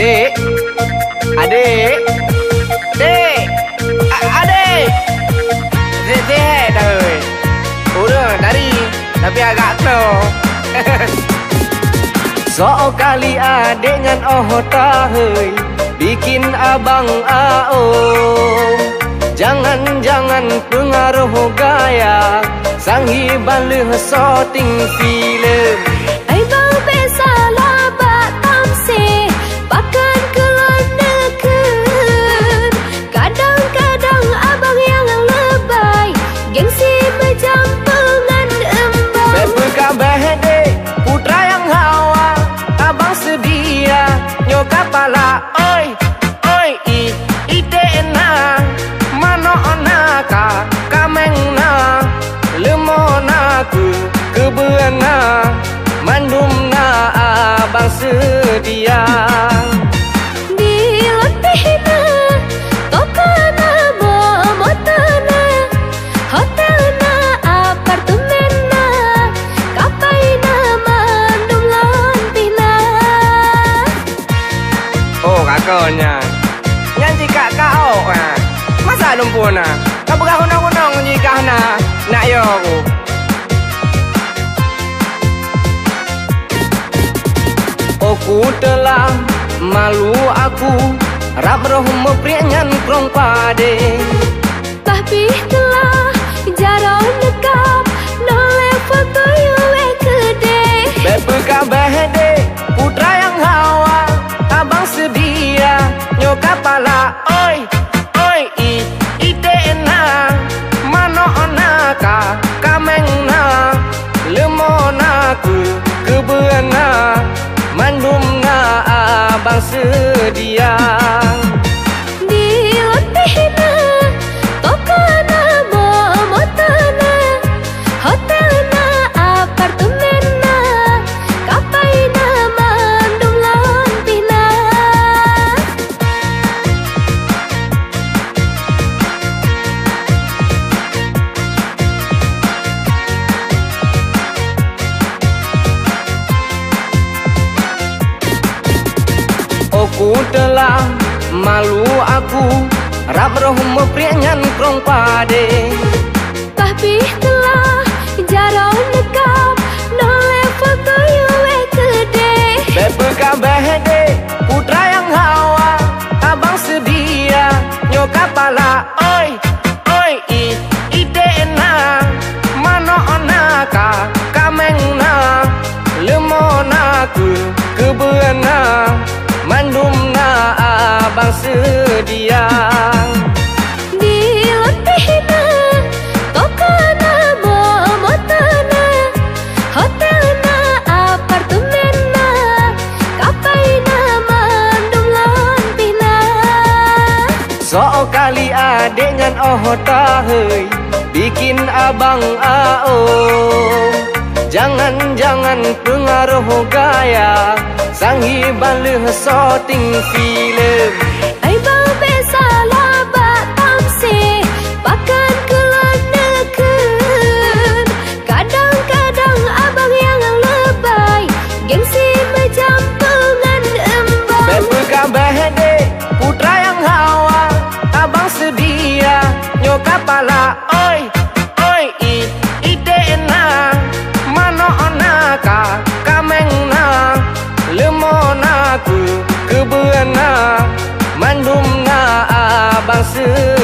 Dek, adik, dek, adik. Dek dah oi. Udah dari tapi agak slow. So kali adik ngan tahoi bikin abang Jangan pengaruh gaya sanghi balih shooting film. Ai bang besalah bak tamse pakan kelon neken. Kadang-kadang abang yang lebay gengsi berjampengan embang. Bepe kabeh dek putra yang hawa abang sedia nyokap pala oi ite na mano onaka kamengna lemona kebeana mandumna abang sedia. Dilotihna tokana momotana hotelna apartemenna kapaina mandum lompina. Oh kakonya nyanyi kak kau masa lumpuna kau berah hunong-hunong jika nak yo aku. Aku telah malu aku rap roh meprianyan krong pade. Tapi telah jarang dekap noleh foto yue kede. Bepe kabeh dek putra yang hawa abang sedia nyokap pala oi ite na mano onaka kamengna lemona kebeana mandumna abang sedia. Dilotihna tokana momotana hotelna apartemenna kapaina mandum lompina. Aku telah malu aku rap roh meprianyan krong pade. Tapi telah jarang dekap noleh foto yue kede. Bepe kabeh dek putra yang hawa abang sedia nyokap pala oi ite na mano onaka kamengna lemona kebeana mandumna abang sedia. Dilotihna tokana momotana hotelna apartemenna kapaina mandum lompina. So kali adik ngan tahoi bikin abang Jangan pengaruh gaya sanghi balih shooting film. Ai bang besalah bak tamse pakan kelon neken. Kadang-kadang abang yang lebay gengsi berjampengan embang. Bepe kabeh dek putra yang hawa abang sedia nyokap pala oi ite na mano onaka kamengna lemona kebeana mandumna abang sedia.